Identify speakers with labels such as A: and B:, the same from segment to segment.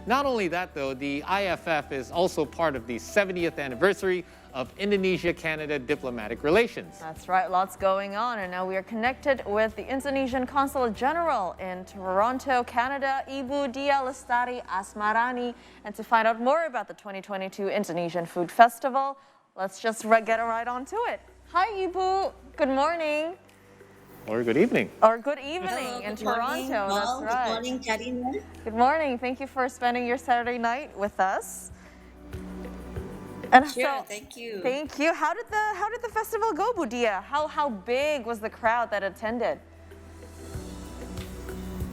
A: Not only that, though, the IFF is also part of the 70th anniversary of Indonesia-Canada diplomatic relations.
B: That's right, lots going on. And now we are connected with the Indonesian Consulate General in Toronto, Canada, Ibu Dyah Lestari Asmarani. And to find out more about the 2022 Indonesian Food Festival, let's just get right on to it. Hi, Ibu. Good morning.
A: Or good evening.
B: Or good evening
C: Hello,
B: in
C: good morning,
B: Toronto.
C: Paul.
B: That's right.
C: Good morning, Karina.
B: Good morning. Thank you for spending your Saturday night with us. And
C: Sure, thank you.
B: Thank you. How did the festival go, Bu Dyah? How big was the crowd that attended?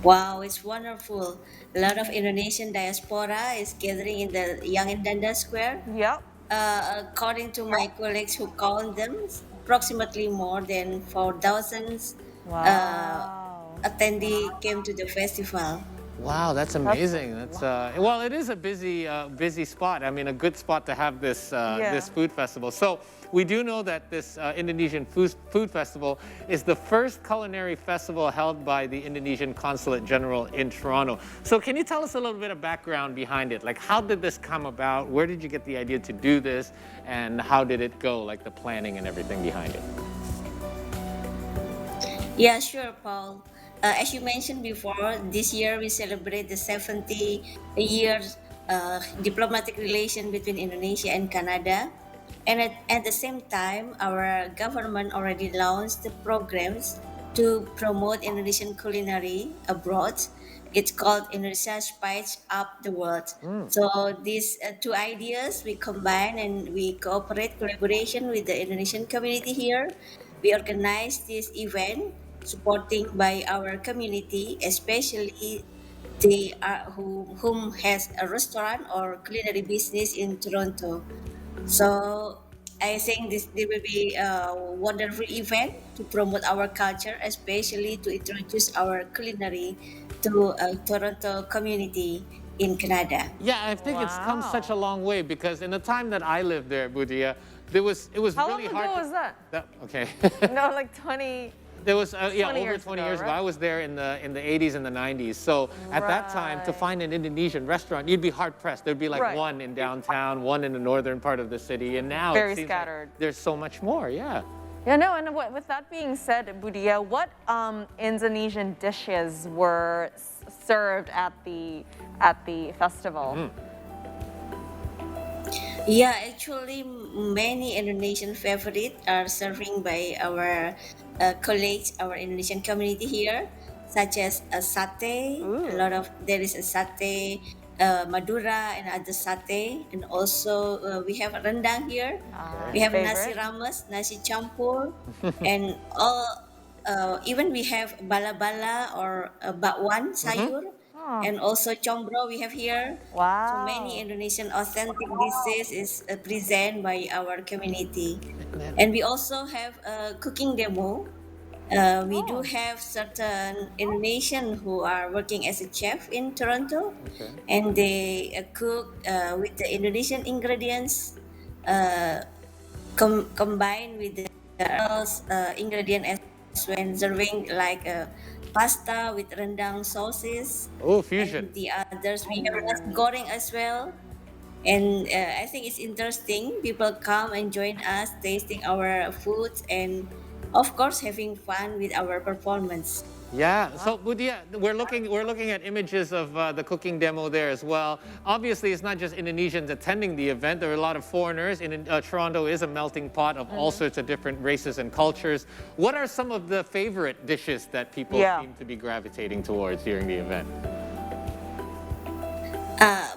C: Wow, it's wonderful. A lot of Indonesian diaspora is gathering in the Young Indanda Square.
B: Yep.
C: According to my colleagues who count them, approximately more than 4,000
B: Wow.
C: attendee came to the festival.
A: Wow, that's amazing. That's well, it is a busy spot. I mean, a good spot to have this this food festival. So we do know that this Indonesian food festival is the first culinary festival held by the Indonesian Consulate General in Toronto. So can you tell us a little bit of background behind it? Like, how did this come about? Where did you get the idea to do this? And how did it go? Like the planning and everything behind it.
C: Yeah, sure, Paul. As you mentioned before, this year we celebrate the 70 years diplomatic relation between Indonesia and Canada. And at the same time, our government already launched the programs to promote Indonesian culinary abroad. It's called Indonesia Spice Up the World. So these two ideas we combine and we collaboration with the Indonesian community here. We organize this event supporting by our community, especially they are whom has a restaurant or culinary business in Toronto. So I think this will be a wonderful event to promote our culture, especially to introduce our culinary to Toronto community in Canada.
A: Yeah, I think it's come such a long way because in the time that I lived there, Bu Dyah, it was
B: How
A: really
B: long
A: hard.
B: ago was that?
A: Okay.
B: No, like 20.
A: There was yeah
B: 20
A: over
B: years
A: 20
B: ago,
A: years ago.
B: right?
A: I was there in the 80s and the 90s. So at that time, to
B: Right.
A: find an Indonesian restaurant, you'd be hard pressed. There'd be like
B: Right.
A: one in downtown, one in the northern part of the city, and now
B: Very
A: it seems
B: scattered.
A: like there's so much more. Yeah.
B: Yeah, no, and with that being said, Bu Dyah, what Indonesian dishes were served at the festival?
C: Yeah, actually, many Indonesian favorite are serving by our colleagues, our Indonesian community here, such as a satay. A
B: Ooh.
C: lot of there is a satay, Madura and other satay, and also we have rendang here. We have nasi
B: Favorite?
C: rames, nasi campur, and all. Even we have bala-bala or bakwan sayur,
B: Oh,
C: and also combro we have here. So many
B: wow.
C: Indonesian authentic dishes is presented by our community. And we also have a cooking demo. We do
B: Oh,
C: have certain Indonesian who are working as a chef in Toronto,
A: Okay.
C: and they cook with the Indonesian ingredients uh, combined with the else ingredient as when serving like pasta with rendang sauces,
A: Oh,
C: and
A: fusion.
C: the others we have nasi goreng as well. And I think it's interesting. People come and join us, tasting our foods, and of course having fun with our performance.
A: Yeah. So, Bu Dyah, we're looking at images of the cooking demo there as well. Obviously, it's not just Indonesians attending the event. There are a lot of foreigners. Toronto is a melting pot of all sorts of different races and cultures. What are some of the favorite dishes that people
B: Yeah.
A: seem to be gravitating towards during the event?
C: Uh,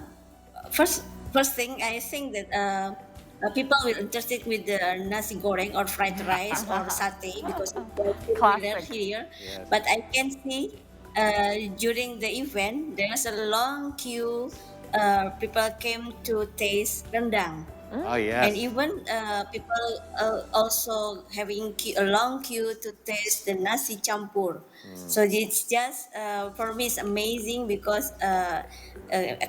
C: first, first thing I think that people will interested with the nasi goreng or fried rice or satay because it's very popular
B: Classic.
C: here.
A: Yes.
C: But I can see during the event there's a long queue. People came to taste rendang.
A: Oh,
C: And
A: yes.
C: even people also having a long queue to taste the nasi campur. So it's just for me it's amazing because a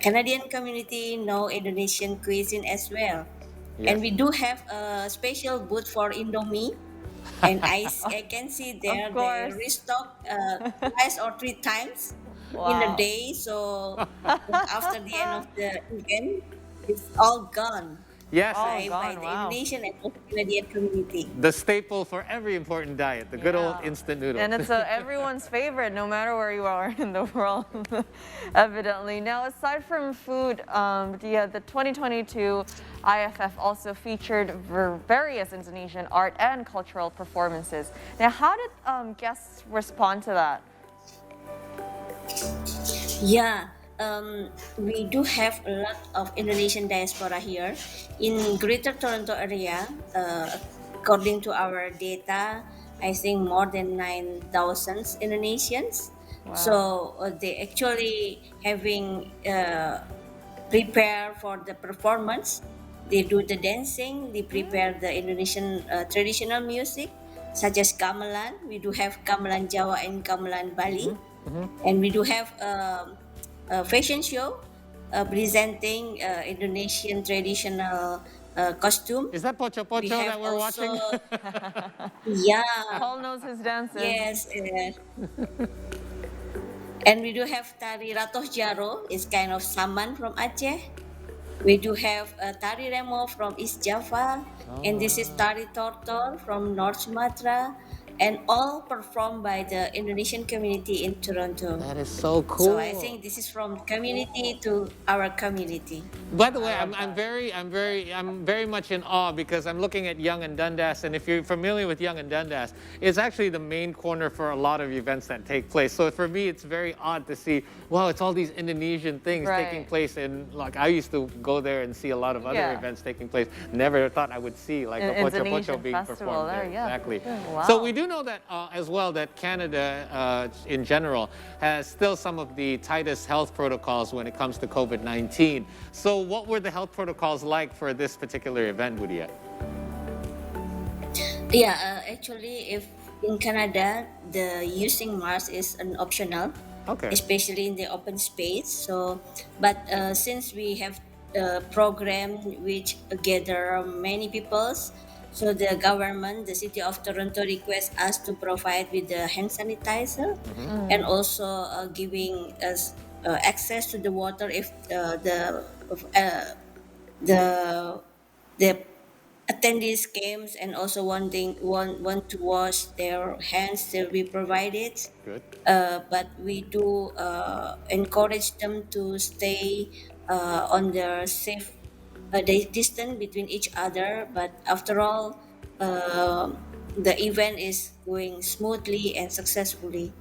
C: Canadian community know Indonesian cuisine as well, and
A: Yes.
C: we do have a special booth for Indomie. And I can see
B: Of
C: there they
B: course.
C: restock twice or three times. in a
B: Wow.
C: day. So after the end of the event, it's all gone
A: Yes,
B: All
C: by
B: gone.
C: the
B: Wow.
C: Indonesian and also Canadian community.
A: the staple for every important diet, the good old
B: Yeah.
A: instant noodle.
B: And it's everyone's favorite, no matter where you are in the world, evidently. Now, aside from food, the 2022 IFF also featured various Indonesian art and cultural performances. Now, how did guests respond to that?
C: Yeah, we do have a lot of Indonesian diaspora here in Greater Toronto area. According to our data, I think more than 9,000 Indonesians.
B: Wow.
C: So they actually having prepare for the performance. They do the dancing. They prepare the Indonesian traditional music such as gamelan. We do have gamelan Jawa and gamelan Bali, and we do have a fashion show presenting Indonesian traditional costume.
A: Is that Pocho
C: We
A: Pocho
C: have
A: that we're
C: also,
A: watching?
C: yeah,
B: Paul knows his dances.
C: yes, and we do have tari Ratoh Jaro. It's kind of Saman from Aceh. We do have tari Remo from East Java, and this is tari Tortor from North Sumatra, and all performed by the Indonesian community in Toronto.
A: That is so
C: So I
A: cool.
C: think this is from community to our community.
A: By the way,
B: I love that.
A: I'm very much in awe because I'm looking at Young and Dundas, and if you're familiar with Young and Dundas, it's actually the main corner for a lot of events that take place. So for me, it's very odd to see, wow, it's all these Indonesian things taking
B: Right.
A: place, and like I used to go there and see a lot of other
B: Yeah.
A: events taking place. Never thought I would see like a
B: An
A: Pocho Pocho
B: Indonesian
A: being
B: festival
A: performed
B: there,
A: there.
B: yeah.
A: Exactly.
B: Wow.
A: So we do know that as well that Canada in general has still some of the tightest health protocols when it comes to COVID-19. So what were the health protocols like for this particular event, Budia?
C: Yeah, actually, if in Canada, the using mask is an optional,
A: Okay.
C: especially in the open space. So, but since we have a program which gather many peoples, so the government, the city of Toronto, requests us to provide with the hand sanitizer, and also giving us access to the water if uh, the the attendees came and also want to wash their hands still be provided,
A: Good.
C: but we do encourage them to stay on their safe distance between each other, but after all, uh, the event is going smoothly and successfully,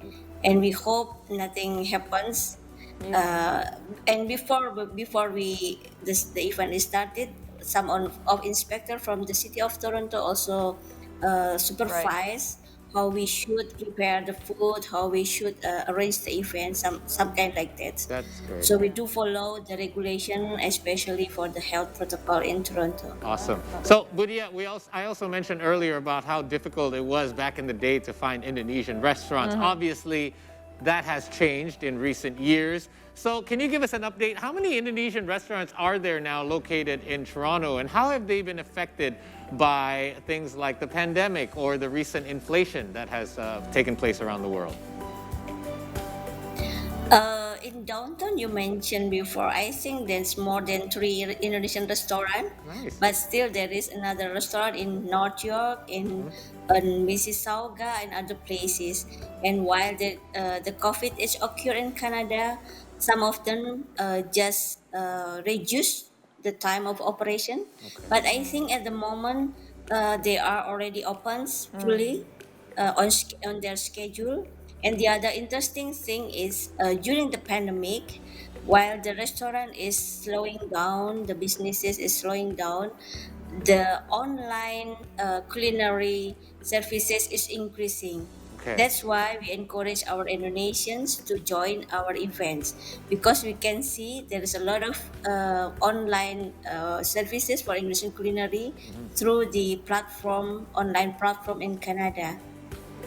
C: and we hope nothing happens.
B: Yeah.
C: uh, and before the event is started, some of inspector from the city of Toronto also
B: Right.
C: supervise how we should prepare the food, how we should arrange the event, some kind like that.
A: That's great.
C: So we do follow the regulation, especially for the health protocol in Toronto.
A: Awesome. So, Budia, I also mentioned earlier about how difficult it was back in the day to find Indonesian restaurants. Obviously, that has changed in recent years. So, can you give us an update? How many Indonesian restaurants are there now located in Toronto, and how have they been affected by things like the pandemic or the recent inflation that has taken place around the world?
C: In downtown, you mentioned before, I think there's more than 3 Indonesian restaurants,
A: Nice.
C: but still there is another restaurant in North York, in Mississauga, and other places. And while the COVID is occur in Canada, some of them just reduce the time of operation. But I think at the moment they are already open fully on their schedule. And the other interesting thing is during the pandemic, while the restaurant is slowing down, the businesses is slowing down, the online culinary services is increasing.
A: Okay.
C: That's why we encourage our Indonesians to join our events, because we can see there is a lot of online services for Indonesian culinary through the online platform in Canada.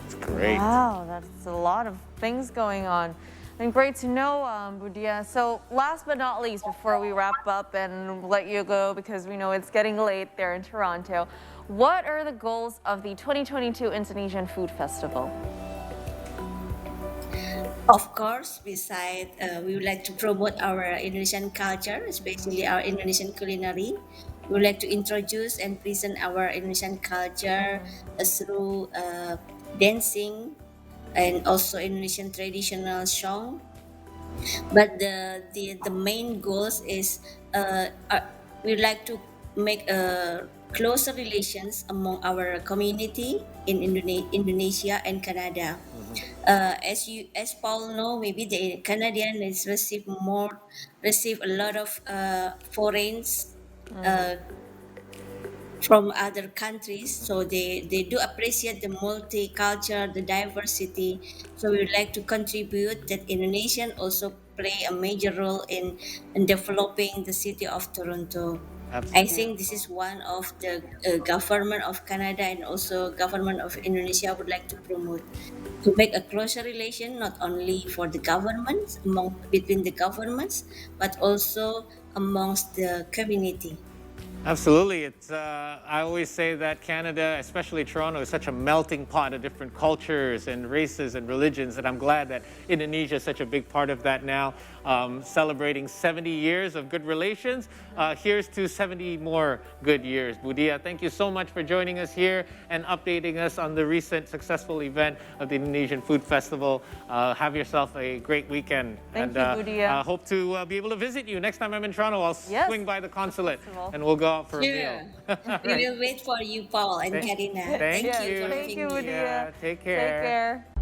A: It's great.
B: Wow, that's a lot of things going on. And great to know, Budia. So last but not least, before we wrap up and let you go, because we know it's getting late there in Toronto, what are the goals of the 2022 Indonesian Food Festival?
C: Of course, besides, we would like to promote our Indonesian culture, especially our Indonesian culinary. We would like to introduce and present our Indonesian culture through dancing and also Indonesian traditional song. But the main goals is we would like to make closer relations among our community in Indonesia and Canada. As Paul know, maybe the Canadian is receive a lot of foreigners uh, from other countries, so they do appreciate the multicultural, the diversity. So we would like to contribute that Indonesian also play a major role in developing the city of Toronto. I
A: Absolutely.
C: think this is one of the government of Canada and also government of Indonesia would like to promote to make a closer relation not only for the governments among between the governments but also amongst the community.
A: Absolutely. I always say that Canada, especially Toronto, is such a melting pot of different cultures and races and religions, and I'm glad that Indonesia is such a big part of that now, celebrating 70 years of good relations. Here's to 70 more good years. Dyah, thank you so much for joining us here and updating us on the recent successful event of the Indonesian Food Festival. Have yourself a great weekend.
B: Thank you, Dyah.
A: Hope to be able to visit you next time I'm in Toronto. I'll
B: Yes.
A: swing by the consulate
B: Festival.
A: and we'll go out for a
C: Sure.
A: meal.
C: We will wait for you, Paul and Karina.
A: Thank
C: Thank
A: you.
C: you for
B: Thank you,
C: having me.
B: Dyah.
A: Take
B: Take
A: care.
B: care.